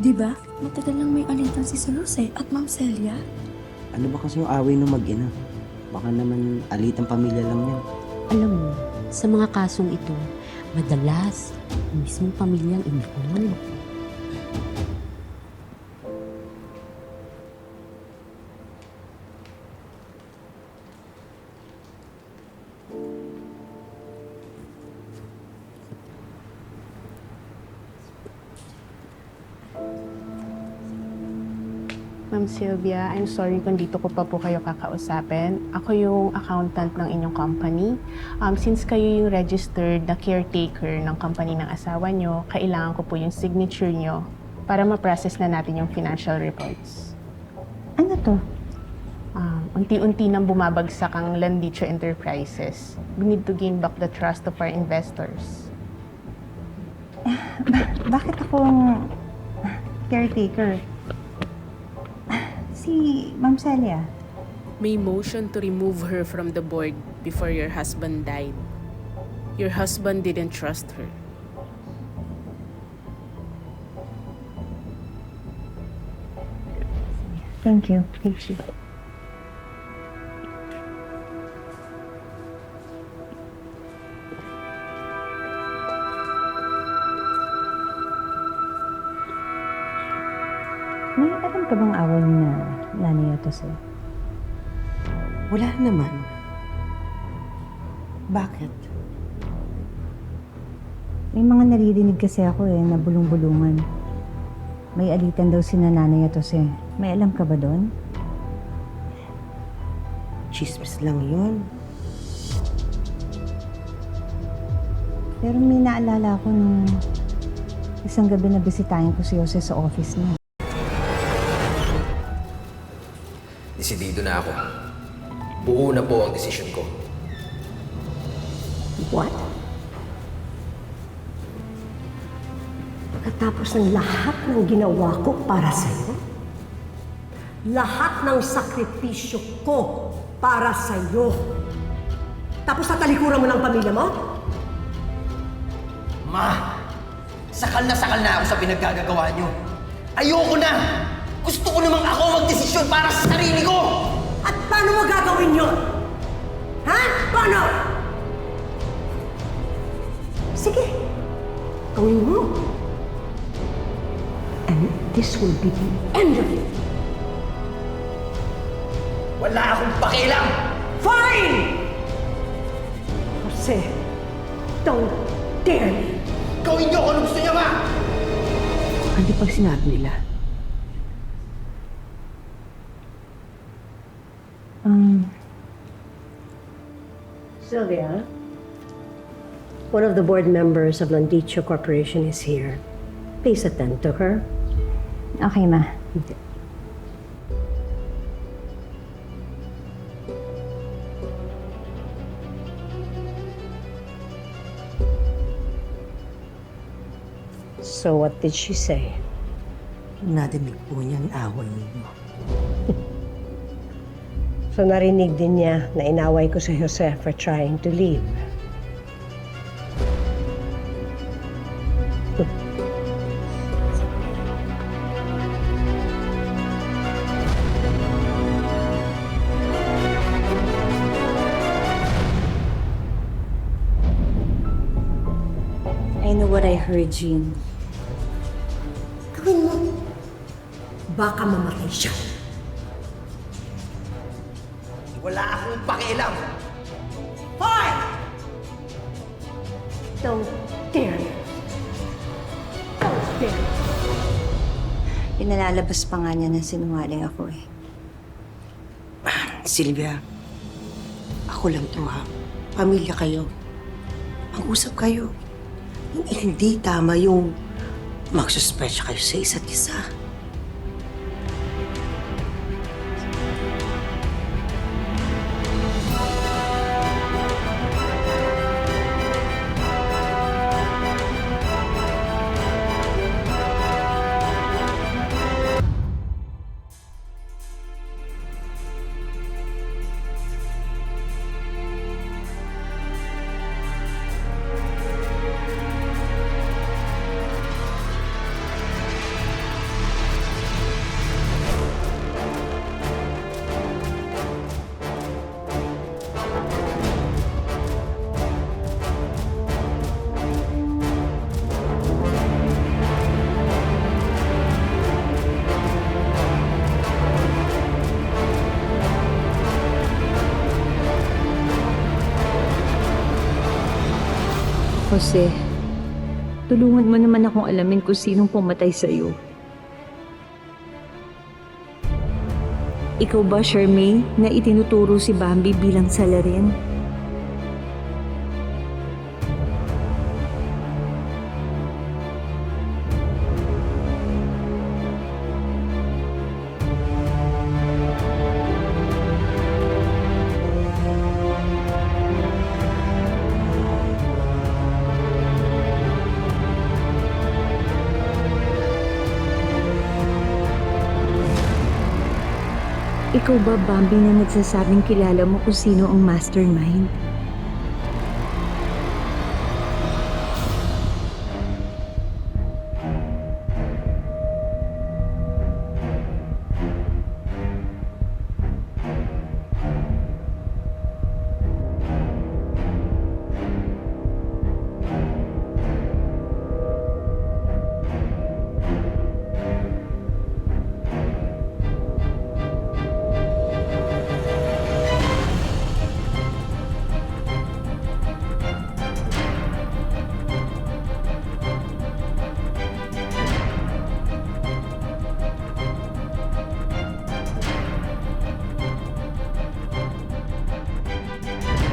Di ba? Matagal lang may alitan si Saluse at Ma'am Celia. Ano ba kasi yung away ng mag-ina? Baka naman alitang pamilya lang yan. Alam mo, sa mga kasong ito, madalas, mismo pamilyang iniwan. Ma'am Sylvia, I'm sorry kung dito ko pa po kayo kakausapin. Ako yung accountant ng inyong company. Since kayo yung registered na caretaker ng company ng asawa nyo, kailangan ko po yung signature nyo para ma-process na natin yung financial reports. Ano to? Unti-unti nang bumabagsak ang Landicho Enterprises. We need to gain back the trust of our investors. Bakit akong caretaker? Si Ma'am Celia. May motion to remove her from the board before your husband died. Your husband didn't trust her. Thank you. Thank you. May alam ka bang away ni na nanay ito sa'yo? Wala naman. Bakit? May mga naririnig kasi ako na bulong-bulungan. May alitan daw si nanay ito sa'yo. May alam ka ba doon? Chismis lang yun. Pero may naalala ko nung isang gabi na bisitahin ko si Jose sa office niya. Desidido na ako. Buo na po ang desisyon ko. What? Pagkatapos ng lahat ng ginawa ko para sa'yo, lahat ng sakripisyo ko para sa'yo, tapos tatalikuran mo ng pamilya mo? Ma! Sakal na ako sa pinaggagawa niyo. Ayoko na! Gusto ko namang ako magdesisyon para sa sarili ko! At paano mo gagawin yun? Ha? Paano? Sige, gawin mo. And this will be the end of it. Wala akong pakialam! Fine! Jose, don't dare me. Gawin niyo kung ano gusto niyo, Ma! Ano pag sinabi nila? Sylvia, one of the board members of Landicho Corporation is here. Please attend to her. Okay, ma. So what did she say? Nadinig po niya ang away ninyo. So narinig din niya na inaway ko si Jose for trying to leave. I know what I heard, Jean. Gawin mo. Baka mamatay siya. Wala akong pakialam! Fine! Don't dare me. Don't dare me. Pinalalabas pa nga niya na sinungaling ako eh. Sylvia, ako lang to ha. Pamilya kayo. Mag-usap kayo. Hindi tama yung magsuspecha kayo sa isa't isa. Jose, tulungan mo naman akong alamin kung sinong pumatay sa'yo. Ikaw ba, Charmaine, na itinuturo si Bambi bilang salarin? Ikaw ba, Bambi, na nagsasabing kilala mo kung sino ang mastermind?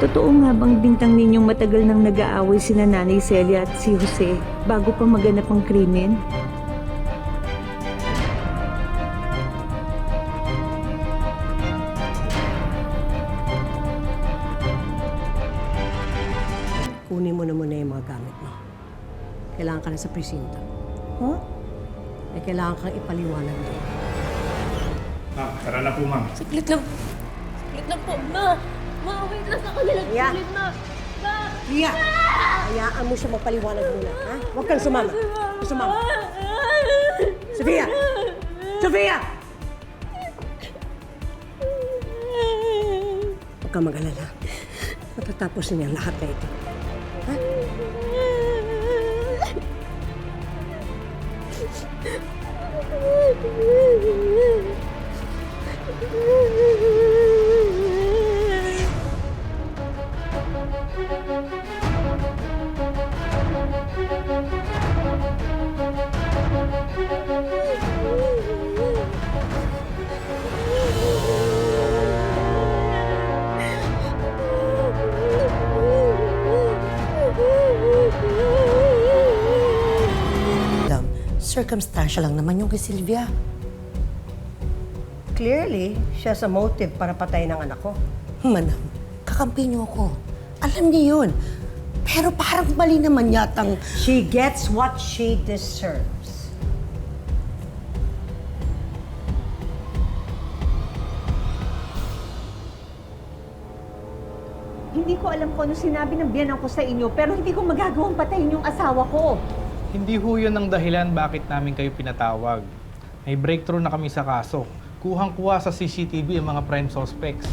Totoo nga bang bintang ninyong matagal nang nag-aaway sina Nanay Celia at si Jose bago pa maganap ang krimen? Kunin mo na muna yung mga gamit mo. Kailangan ka na sa presinto. Huh? Ay kailangan kang ipaliwanag doon. Ma'am, tara na po, ma'am. Saglit lang. Saglit lang po. Ma! Ma, wait lang ako nila. Ria! Saglit na. Ma! Ria! Hayaan mo siya magpaliwanag muna, ha? Huwag kang sumama. Sumama. Sofia! Sofia! Huwag kang mag-alala. Matatapos niya ang lahat na ito. Ha? Madam, circumstantial lang naman yung kay Sylvia. Clearly, siya sa motive para patayin ang anak ko. Madam, kakampi niyo ako. Alam niyo yun. Pero parang mali naman yatang... She gets what she deserves. Hindi ko alam kung ano sinabi ng biyanan ko sa inyo, pero hindi ko magagawang patayin yung asawa ko. Hindi ho yun ang dahilan bakit namin kayo pinatawag. May breakthrough na kami sa kaso. Kuhang-kuha sa CCTV ang mga prime suspects.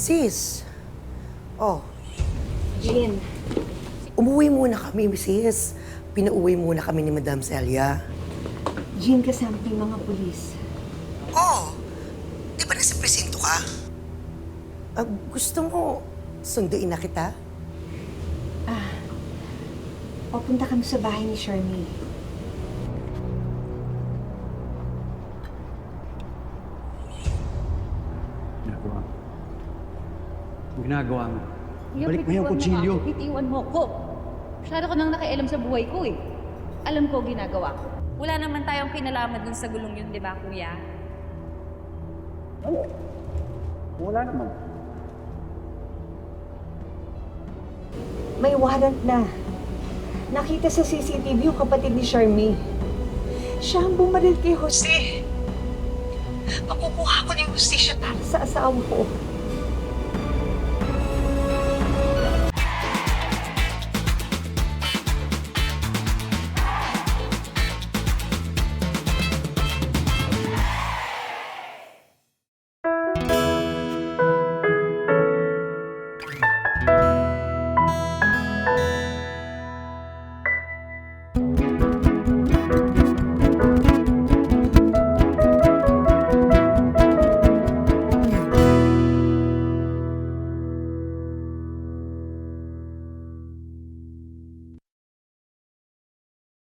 Sis! Oh, Jean, umuwi muna kami, sis. Pinauwi muna kami ni Madam Celia. Jean, kasama yung mga pulis. Oh, di ba nasa presinto ka? Gusto mo sunduin na kita? Papunta kami sa bahay ni Charmaine. Ginagawa mo. Balik mo yung kutsilyo. Bitiwan mo ko. Masyado ko nang nakialam sa buhay ko eh. Alam ko ginagawa ko. Wala naman tayong kinalaman dun sa gulong yun, di ba, kuya? Wala naman. May warrant na. Nakita sa CCTV yung kapatid ni Charmaine. Siya ang bumaril kay Jose. Makukuha ko ng justisya para sa asawa ko.